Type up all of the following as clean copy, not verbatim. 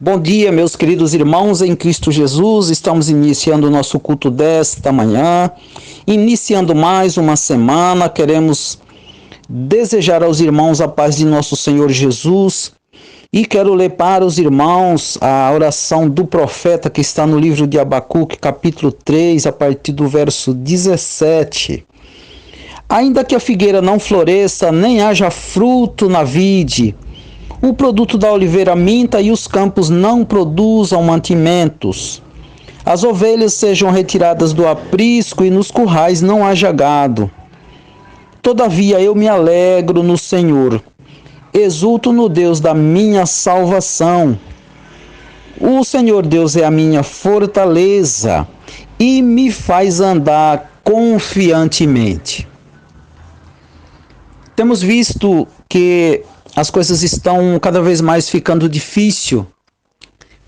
Bom dia, meus queridos irmãos em Cristo Jesus. Estamos iniciando o nosso culto desta manhã, iniciando mais uma semana. Queremos desejar aos irmãos a paz de nosso Senhor Jesus e quero ler para os irmãos a oração do profeta que está no livro de Abacuque, capítulo 3, a partir do verso 17. Ainda que a figueira não floresça, nem haja fruto na vide, o produto da oliveira minta e os campos não produzam mantimentos. As ovelhas sejam retiradas do aprisco e nos currais não haja gado. Todavia eu me alegro no Senhor, exulto no Deus da minha salvação. O Senhor Deus é a minha fortaleza e me faz andar confiantemente. Temos visto que as coisas estão cada vez mais ficando difícil.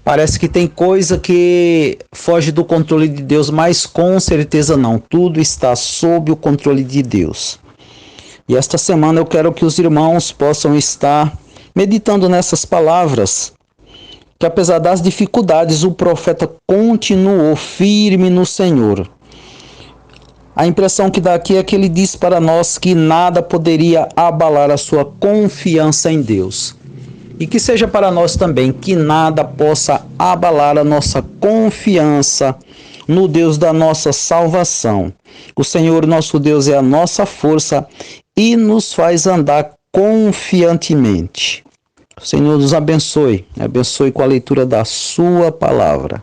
Parece que tem coisa que foge do controle de Deus, mas com certeza não. Tudo está sob o controle de Deus. E esta semana eu quero que os irmãos possam estar meditando nessas palavras, que apesar das dificuldades, o profeta continuou firme no Senhor. A impressão que dá aqui é que ele diz para nós que nada poderia abalar a sua confiança em Deus. E que seja para nós também, que nada possa abalar a nossa confiança no Deus da nossa salvação. O Senhor nosso Deus é a nossa força e nos faz andar confiantemente. O Senhor nos abençoe com a leitura da sua palavra.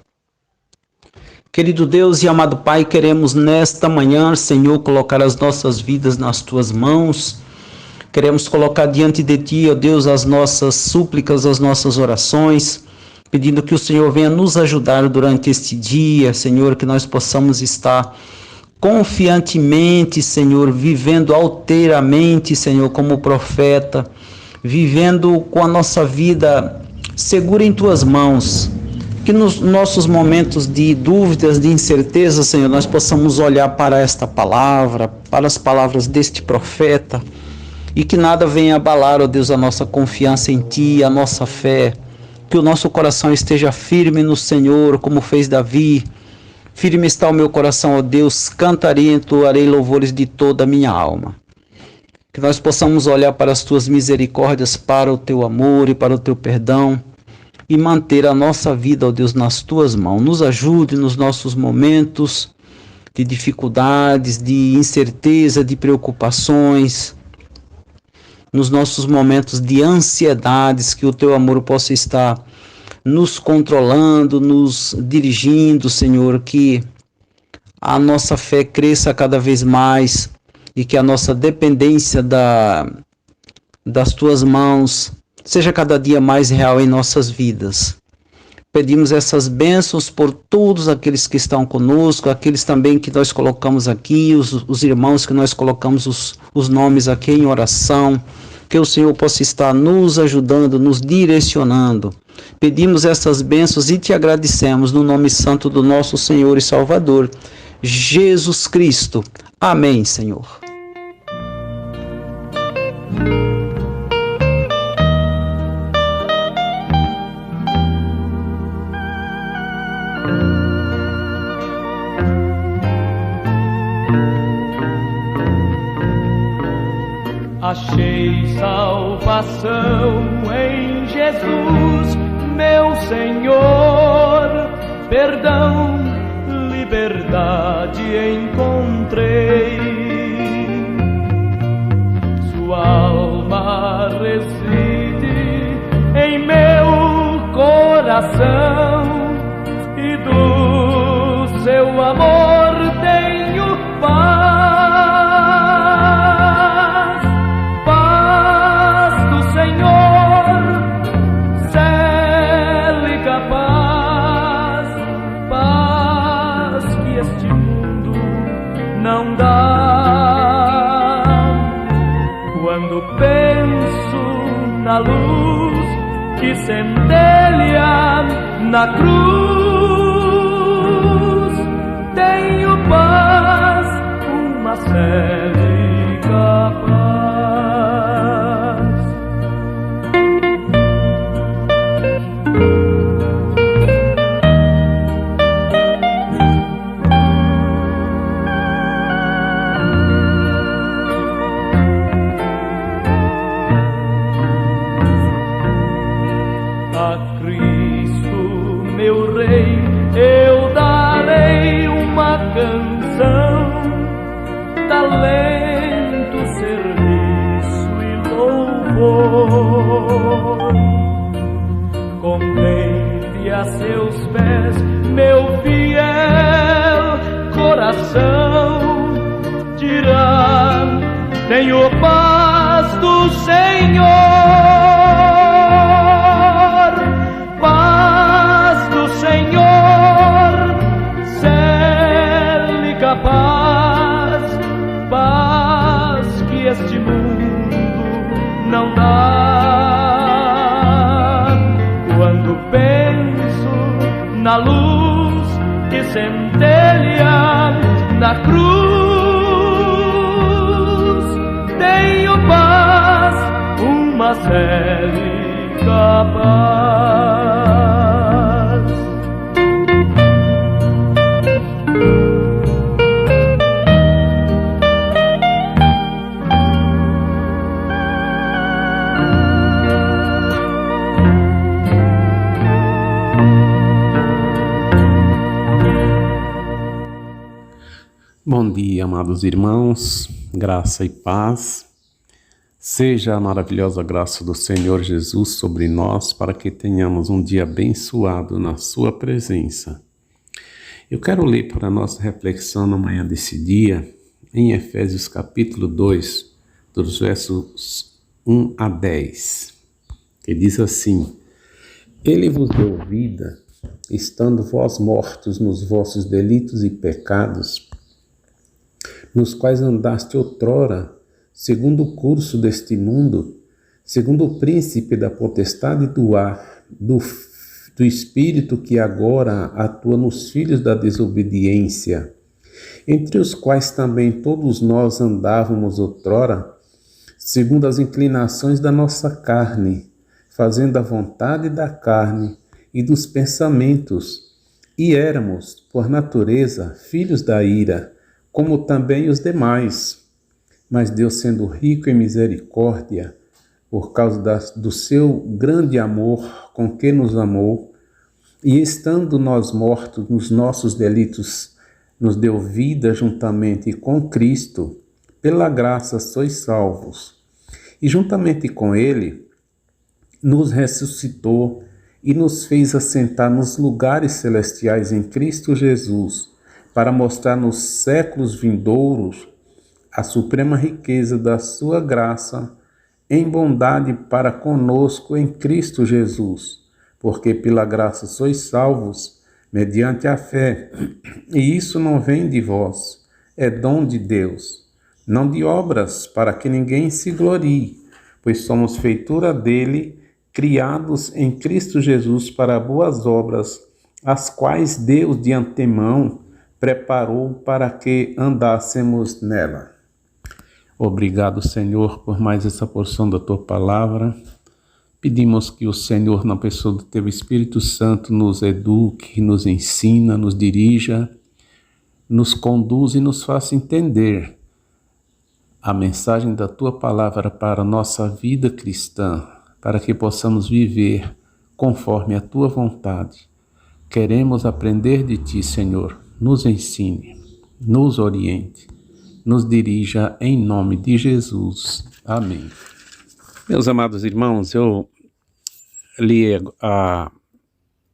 Querido Deus e amado Pai, queremos nesta manhã, Senhor, colocar as nossas vidas nas Tuas mãos. Queremos colocar diante de Ti, ó Deus, as nossas súplicas, as nossas orações, pedindo que o Senhor venha nos ajudar durante este dia, Senhor, que nós possamos estar confiantemente, Senhor, vivendo alteramente, Senhor, como profeta, vivendo com a nossa vida segura em Tuas mãos. Que nos nossos momentos de dúvidas, de incerteza, Senhor, nós possamos olhar para esta palavra, para as palavras deste profeta, e que nada venha abalar, ó Deus, a nossa confiança em Ti, a nossa fé. Que o nosso coração esteja firme no Senhor, como fez Davi. Firme está o meu coração, ó Deus, cantarei e entoarei louvores de toda a minha alma. Que nós possamos olhar para as Tuas misericórdias, para o Teu amor e para o Teu perdão, e manter a nossa vida, ó Deus, nas Tuas mãos. Nos ajude nos nossos momentos de dificuldades, de incerteza, de preocupações, nos nossos momentos de ansiedades, que o Teu amor possa estar nos controlando, nos dirigindo, Senhor, que a nossa fé cresça cada vez mais e que a nossa dependência das Tuas mãos seja cada dia mais real em nossas vidas. Pedimos essas bênçãos por todos aqueles que estão conosco, aqueles também que nós colocamos aqui, os irmãos que nós colocamos os nomes aqui em oração, que o Senhor possa estar nos ajudando, nos direcionando. Pedimos essas bênçãos e Te agradecemos no nome santo do nosso Senhor e Salvador, Jesus Cristo. Amém, Senhor. Achei salvação em Jesus, meu Senhor, perdão, liberdade encontrei. Sua alma reside em meu coração e do seu amor tenho paz. Não dá. Quando penso na luz que centelha na cruz, tenho paz, uma célica paz. for. Contemple a seus pés, meu fiel coração dirá: tenho paz do Senhor, paz do Senhor, cele capaz, paz que este mundo não dá. Quando penso na luz que centelha na cruz, tenho paz, uma célica paz. Bom dia, amados irmãos, graça e paz. Seja a maravilhosa graça do Senhor Jesus sobre nós, para que tenhamos um dia abençoado na sua presença. Eu quero ler para a nossa reflexão na manhã desse dia, em Efésios capítulo 2, dos versos 1 a 10, que diz assim: Ele vos deu vida, estando vós mortos nos vossos delitos e pecados, nos quais andaste outrora, segundo o curso deste mundo, segundo o príncipe da potestade do ar, do espírito que agora atua nos filhos da desobediência, entre os quais também todos nós andávamos outrora, segundo as inclinações da nossa carne, fazendo a vontade da carne e dos pensamentos, e éramos, por natureza, filhos da ira, como também os demais. Mas Deus, sendo rico em misericórdia, por causa do seu grande amor com que nos amou, e estando nós mortos nos nossos delitos, nos deu vida juntamente com Cristo, pela graça sois salvos. E juntamente com Ele, nos ressuscitou e nos fez assentar nos lugares celestiais em Cristo Jesus, para mostrar nos séculos vindouros a suprema riqueza da sua graça em bondade para conosco em Cristo Jesus, porque pela graça sois salvos, mediante a fé, e isso não vem de vós, é dom de Deus, não de obras, para que ninguém se glorie, pois somos feitura dele, criados em Cristo Jesus para boas obras, as quais Deus de antemão preparou para que andássemos nela. Obrigado, Senhor, por mais essa porção da Tua Palavra. Pedimos que o Senhor, na pessoa do Teu Espírito Santo, nos eduque, nos ensina, nos dirija, nos conduza e nos faça entender a mensagem da Tua Palavra para a nossa vida cristã, para que possamos viver conforme a Tua vontade. Queremos aprender de Ti, Senhor. Nos ensine, nos oriente, nos dirija em nome de Jesus. Amém. Meus amados irmãos, eu li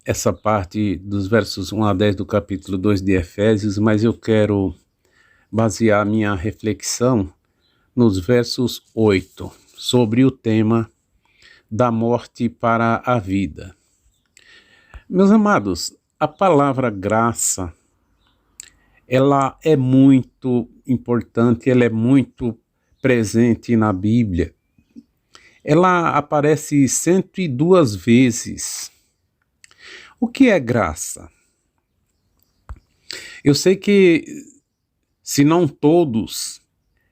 essa parte dos versos 1 a 10 do capítulo 2 de Efésios, mas eu quero basear minha reflexão nos versos 8, sobre o tema da morte para a vida. Meus amados, a palavra graça, ela é muito importante, ela é muito presente na Bíblia. Ela aparece 102 vezes. O que é graça? Eu sei que, se não todos,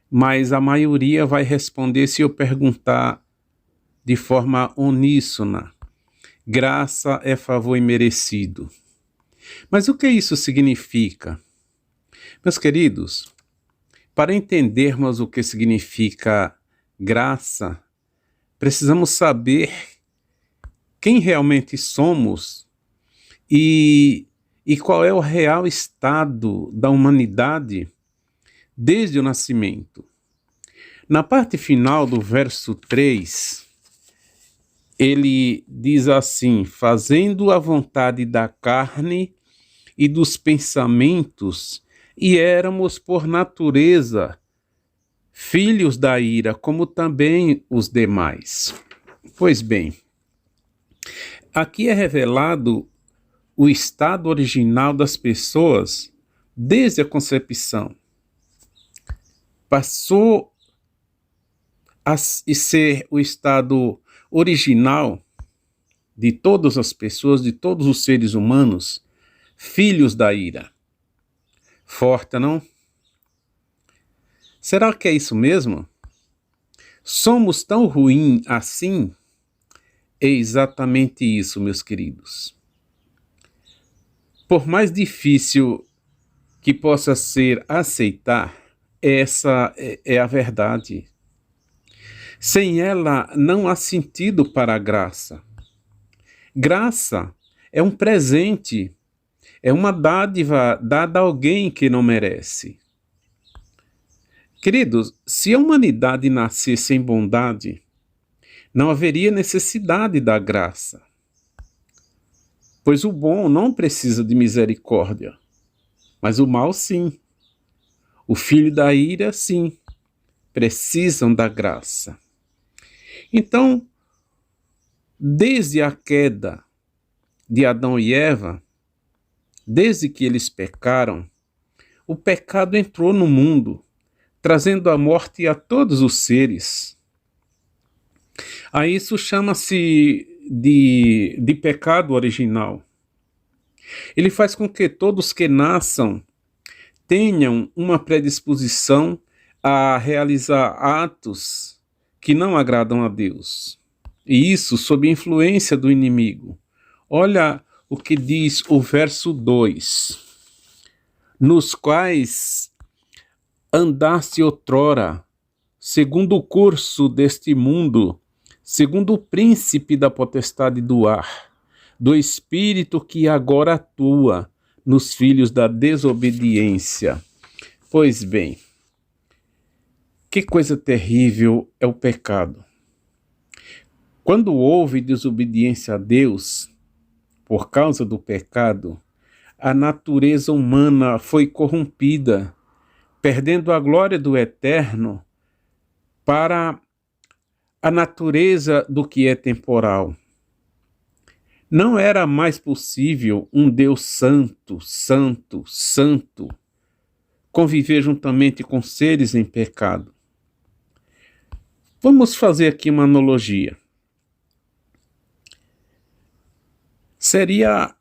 mas a maioria vai responder se eu perguntar de forma uníssona. Graça é favor imerecido. Mas o que isso significa? Meus queridos, para entendermos o que significa graça, precisamos saber quem realmente somos e qual é o real estado da humanidade desde o nascimento. Na parte final do verso 3, ele diz assim: fazendo a vontade da carne e dos pensamentos, e éramos por natureza filhos da ira, como também os demais. Pois bem, aqui é revelado o estado original das pessoas desde a concepção. Passou a ser o estado original de todas as pessoas, de todos os seres humanos, filhos da ira. Forte, não? Será que é isso mesmo? Somos tão ruins assim? É exatamente isso, meus queridos. Por mais difícil que possa ser aceitar, essa é a verdade. Sem ela, não há sentido para a graça. Graça é um presente, é uma dádiva dada a alguém que não merece. Queridos, se a humanidade nascesse em bondade, não haveria necessidade da graça. Pois o bom não precisa de misericórdia, mas o mal sim. O filho da ira, sim, precisam da graça. Então, desde a queda de Adão e Eva, desde que eles pecaram, o pecado entrou no mundo, trazendo a morte a todos os seres. A isso chama-se de pecado original. Ele faz com que todos que nasçam tenham uma predisposição a realizar atos que não agradam a Deus. E isso sob influência do inimigo. Olha o que diz o verso 2. Nos quais andaste outrora, segundo o curso deste mundo, segundo o príncipe da potestade do ar, do espírito que agora atua nos filhos da desobediência. Pois bem, que coisa terrível é o pecado. Quando houve desobediência a Deus, por causa do pecado, a natureza humana foi corrompida, perdendo a glória do eterno para a natureza do que é temporal. Não era mais possível um Deus santo, santo, santo, conviver juntamente com seres em pecado. Vamos fazer aqui uma analogia. Seria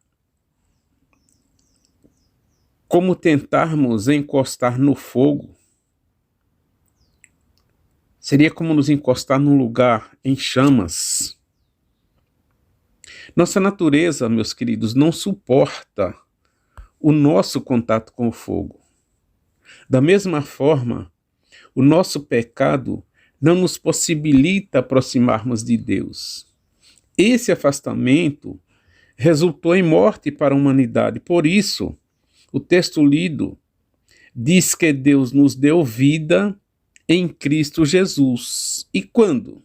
como tentarmos encostar no fogo. Seria como nos encostar num lugar em chamas. Nossa natureza, meus queridos, não suporta o nosso contato com o fogo. Da mesma forma, o nosso pecado não nos possibilita aproximarmos de Deus. Esse afastamento resultou em morte para a humanidade. Por isso, o texto lido diz que Deus nos deu vida em Cristo Jesus. E quando?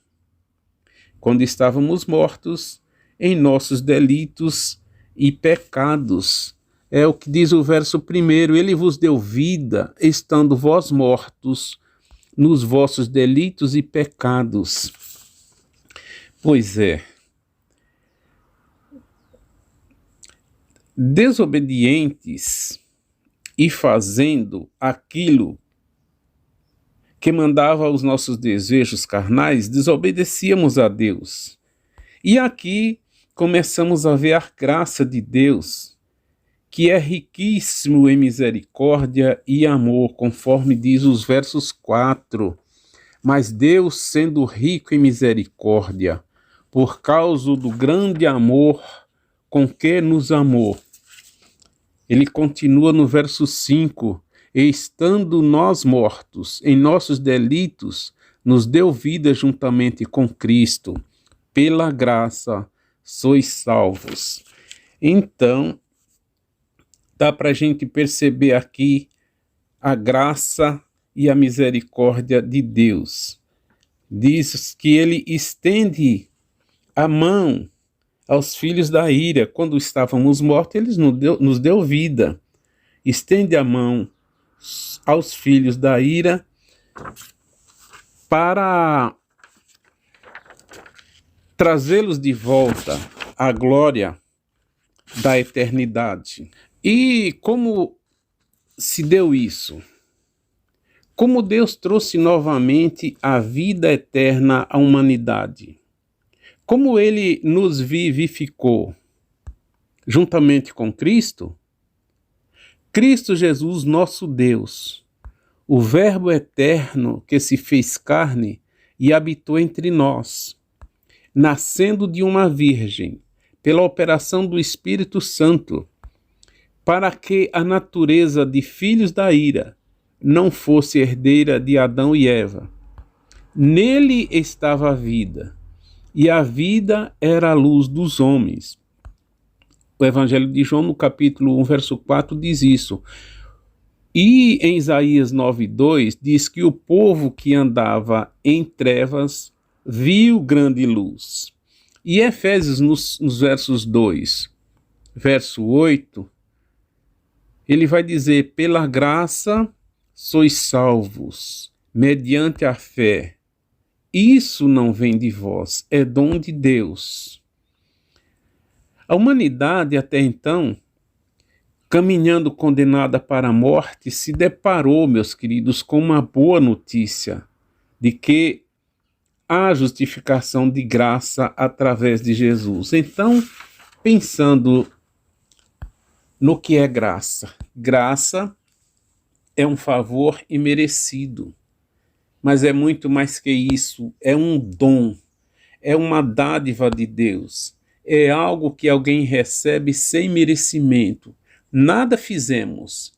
Quando estávamos mortos em nossos delitos e pecados. É o que diz o verso 1. Ele vos deu vida, estando vós mortos nos vossos delitos e pecados. Pois é. Desobedientes e fazendo aquilo que mandava aos nossos desejos carnais, desobedecíamos a Deus. E aqui começamos a ver a graça de Deus, que é riquíssimo em misericórdia e amor, conforme diz os versos 4. Mas Deus, sendo rico em misericórdia, por causa do grande amor com que nos amou. Ele continua no verso 5, e estando nós mortos em nossos delitos, nos deu vida juntamente com Cristo. Pela graça sois salvos. Então, dá para a gente perceber aqui a graça e a misericórdia de Deus. Diz que ele estende a mão aos filhos da ira. Quando estávamos mortos, ele nos deu vida. Estende a mão aos filhos da ira para trazê-los de volta à glória da eternidade. E como se deu isso? Como Deus trouxe novamente a vida eterna à humanidade? Como ele nos vivificou? Juntamente com Cristo? Cristo Jesus, nosso Deus, o Verbo eterno que se fez carne e habitou entre nós, nascendo de uma virgem, pela operação do Espírito Santo, para que a natureza de filhos da ira não fosse herdeira de Adão e Eva. Nele estava a vida, e a vida era a luz dos homens. O Evangelho de João, no capítulo 1, verso 4, diz isso. E em Isaías 9:2, diz que o povo que andava em trevas viu grande luz. E Efésios, nos versos 2, verso 8, ele vai dizer: pela graça sois salvos, mediante a fé. Isso não vem de vós, é dom de Deus. A humanidade, até então, caminhando condenada para a morte, se deparou, meus queridos, com uma boa notícia de que há justificação de graça através de Jesus. Então, pensando no que é graça. Graça é um favor imerecido, mas é muito mais que isso, é um dom, é uma dádiva de Deus, é algo que alguém recebe sem merecimento. Nada fizemos,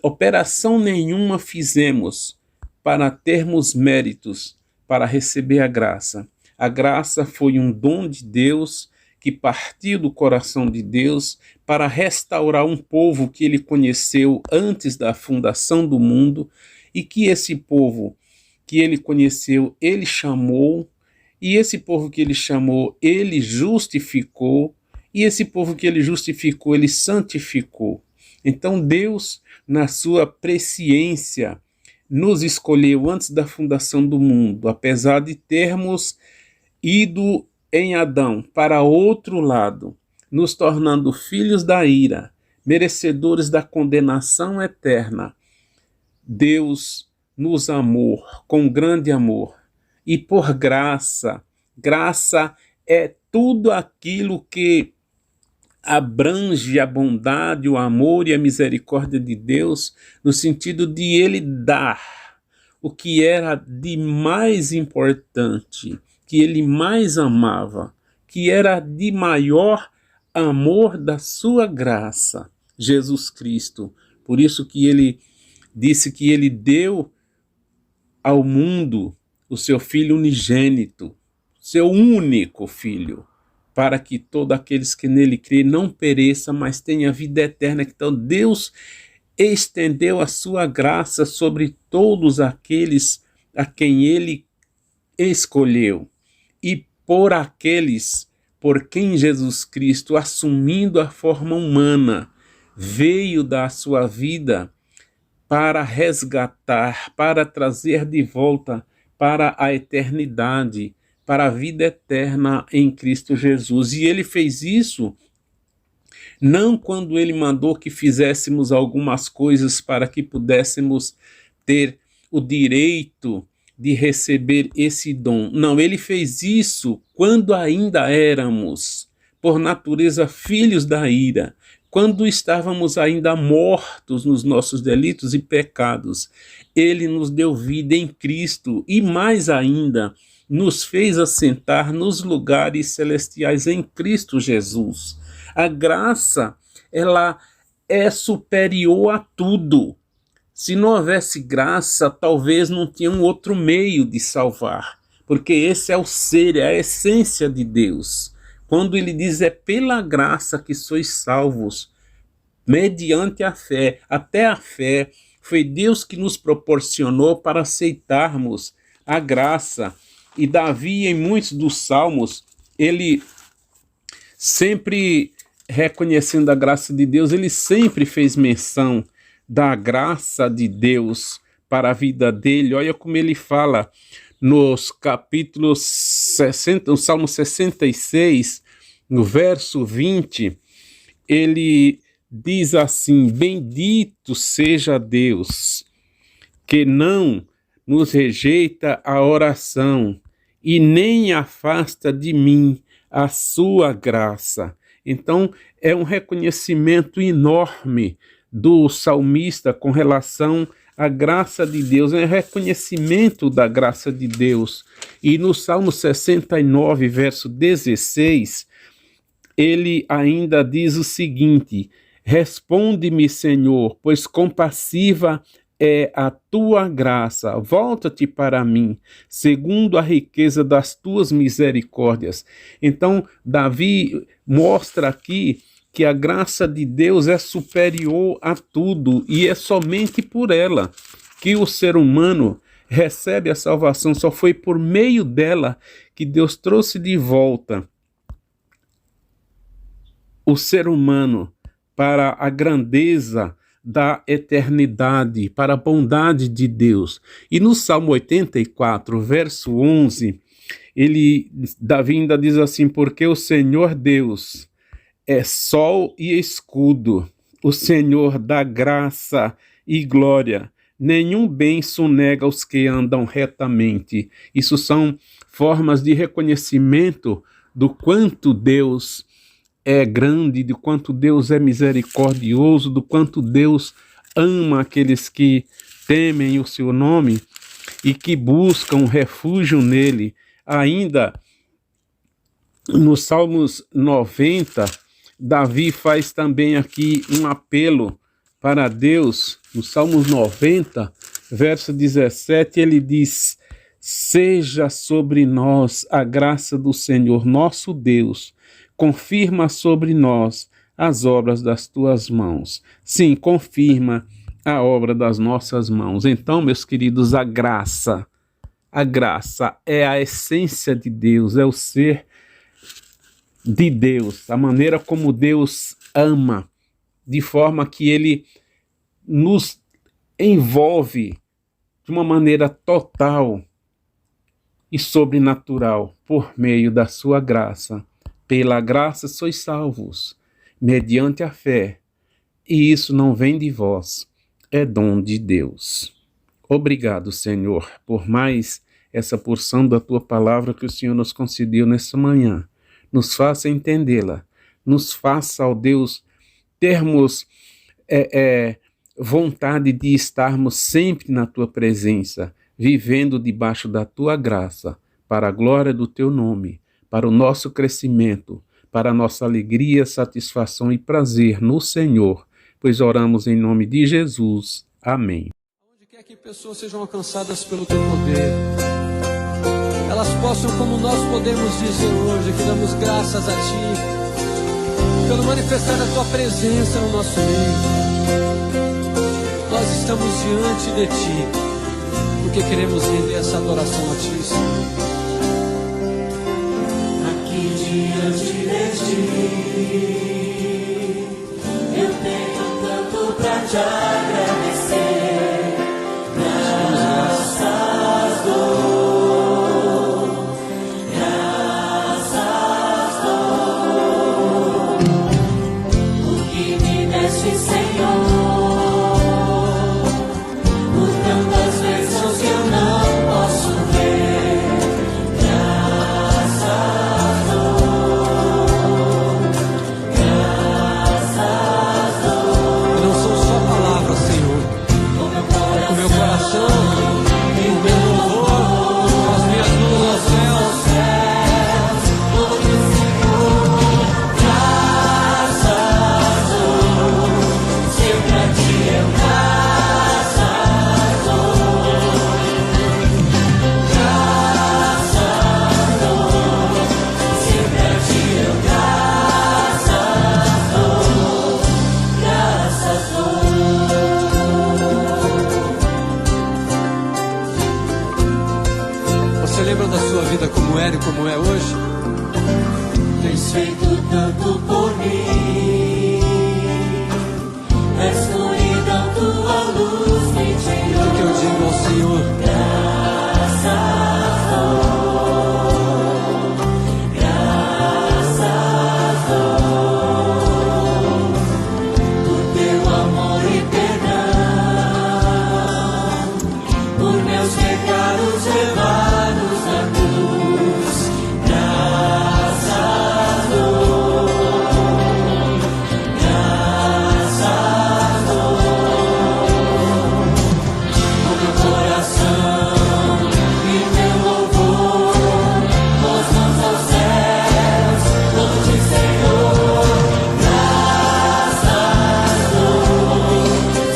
operação nenhuma fizemos para termos méritos, para receber a graça. A graça foi um dom de Deus que partiu do coração de Deus para restaurar um povo que ele conheceu antes da fundação do mundo, e que esse povo que ele conheceu, ele chamou, e esse povo que ele chamou, ele justificou, e esse povo que ele justificou, ele santificou. Então Deus, na sua presciência, nos escolheu antes da fundação do mundo, apesar de termos ido em Adão para outro lado, nos tornando filhos da ira, merecedores da condenação eterna. Deus nos amou com grande amor, e por graça, graça é tudo aquilo que abrange a bondade, o amor e a misericórdia de Deus, no sentido de ele dar o que era de mais importante, que ele mais amava, que era de maior amor da sua graça, Jesus Cristo. Por isso que ele disse que ele deu ao mundo o seu Filho unigênito, seu único Filho, para que todos aqueles que nele crêem não pereçam, mas tenham vida eterna. Então Deus estendeu a sua graça sobre todos aqueles a quem ele escolheu. E por aqueles por quem Jesus Cristo, assumindo a forma humana, veio dar sua vida para resgatar, para trazer de volta para a eternidade, para a vida eterna em Cristo Jesus. E ele fez isso não quando ele mandou que fizéssemos algumas coisas para que pudéssemos ter o direito de receber esse dom. Não, ele fez isso quando ainda éramos, por natureza, filhos da ira, quando estávamos ainda mortos nos nossos delitos e pecados. Ele nos deu vida em Cristo e, mais ainda, nos fez assentar nos lugares celestiais em Cristo Jesus. A graça, ela é superior a tudo. Se não houvesse graça, talvez não tinha um outro meio de salvar, porque esse é o ser, é a essência de Deus. Quando ele diz, é pela graça que sois salvos, mediante a fé, até a fé Foi Deus que nos proporcionou para aceitarmos a graça. E Davi, em muitos dos salmos, ele sempre reconhecendo a graça de Deus, ele sempre fez menção da graça de Deus para a vida dele. Olha como ele fala nos capítulos 60, no Salmo 66, no verso 20, ele diz assim: bendito seja Deus, que não nos rejeita a oração e nem afasta de mim a sua graça. Então, é um reconhecimento enorme do salmista com relação à graça de Deus, é um reconhecimento da graça de Deus. E no Salmo 69, verso 16, ele ainda diz o seguinte: responde-me, Senhor, pois compassiva é a tua graça, volta-te para mim, segundo a riqueza das tuas misericórdias. Então, Davi mostra aqui que a graça de Deus é superior a tudo, e é somente por ela que o ser humano recebe a salvação. Só foi por meio dela que Deus trouxe de volta o ser humano para a grandeza da eternidade, para a bondade de Deus. E no Salmo 84, verso 11, Davi ainda diz assim: porque o Senhor Deus é sol e escudo, o Senhor dá graça e glória, nenhum bem sonega aos que andam retamente. Isso são formas de reconhecimento do quanto Deus é grande, do quanto Deus é misericordioso, do quanto Deus ama aqueles que temem o seu nome e que buscam refúgio nele. Ainda no Salmos 90, Davi faz também aqui um apelo para Deus. No Salmos 90, verso 17, ele diz: seja sobre nós a graça do Senhor nosso Deus, confirma sobre nós as obras das tuas mãos. Sim, confirma a obra das nossas mãos. Então, meus queridos, a graça é a essência de Deus, é o ser de Deus, a maneira como Deus ama, de forma que ele nos envolve de uma maneira total e sobrenatural por meio da sua graça. Pela graça sois salvos, mediante a fé, e isso não vem de vós, é dom de Deus. Obrigado, Senhor, por mais essa porção da tua palavra que o Senhor nos concedeu nessa manhã. Nos faça entendê-la, nos faça, ó Deus, termos vontade de estarmos sempre na tua presença, vivendo debaixo da tua graça, para a glória do teu nome, para o nosso crescimento, para a nossa alegria, satisfação e prazer no Senhor, pois oramos em nome de Jesus. Amém. Onde quer que pessoas sejam alcançadas pelo teu poder, elas possam, como nós podemos dizer hoje, que damos graças a ti, pelo manifestar da tua presença no nosso meio. Nós estamos diante de ti, porque queremos render essa adoração a ti, Senhor. Diante de ti, eu tenho tanto pra te agradecer. Graças dou, graças dou, o que me deste, Senhor, por tantas bênçãos que eu não posso ver. como é hoje. Tens feito tanto por mim, na escuridão tua luz me tirou. O que eu digo ao Senhor? Graças dou, graças dou, por teu amor e perdão, por meus pecados levados na cruz. Graças dou, graças dou, por meu coração e meu louvor, com as mãos aos céus, louvo-te, Senhor. Graças dou,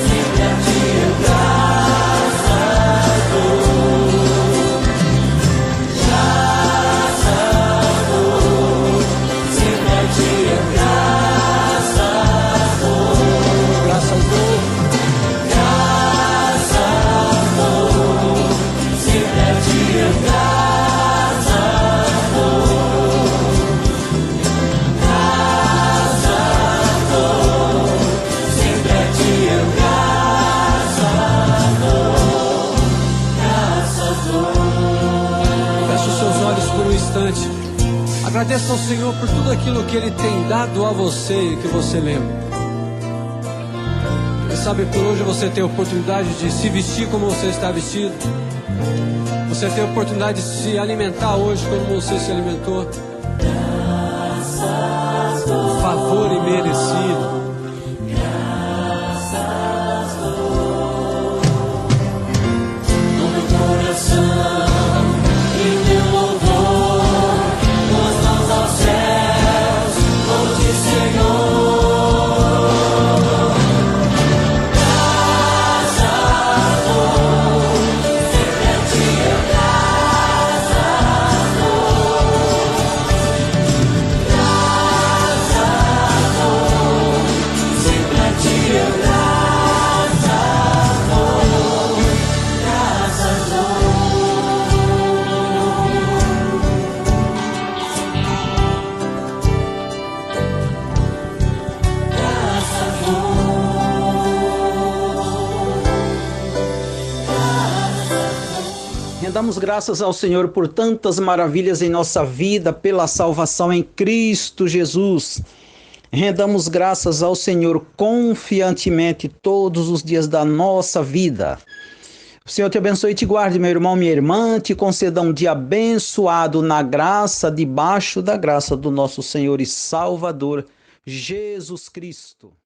sempre a ti eu graças dou, graças dou, sempre a ti eu graças dou, Graças dou. graças dou, sempre a ti eu graças dou, graças dou, sempre a ti eu graças dou, graças dou. Feche os seus olhos por um instante. Agradeça ao Senhor por tudo aquilo que Ele tem dado a você e que você lembra. Quem sabe por hoje você tem a oportunidade de se vestir como você está vestido. Você tem a oportunidade de se alimentar hoje como você se alimentou. Favor imerecido. Com meu coração e meu louvor, com as mãos aos céus, louvo-te, Senhor. Graças dou, sempre a ti eu graças dou, graças dou, sempre a ti eu graças dou, graças dou. Rendamos graças ao Senhor por tantas maravilhas em nossa vida, pela salvação em Cristo Jesus. Rendamos graças ao Senhor confiantemente todos os dias da nossa vida. O Senhor te abençoe e te guarde, meu irmão, minha irmã, te conceda um dia abençoado na graça, debaixo da graça do nosso Senhor e Salvador, Jesus Cristo.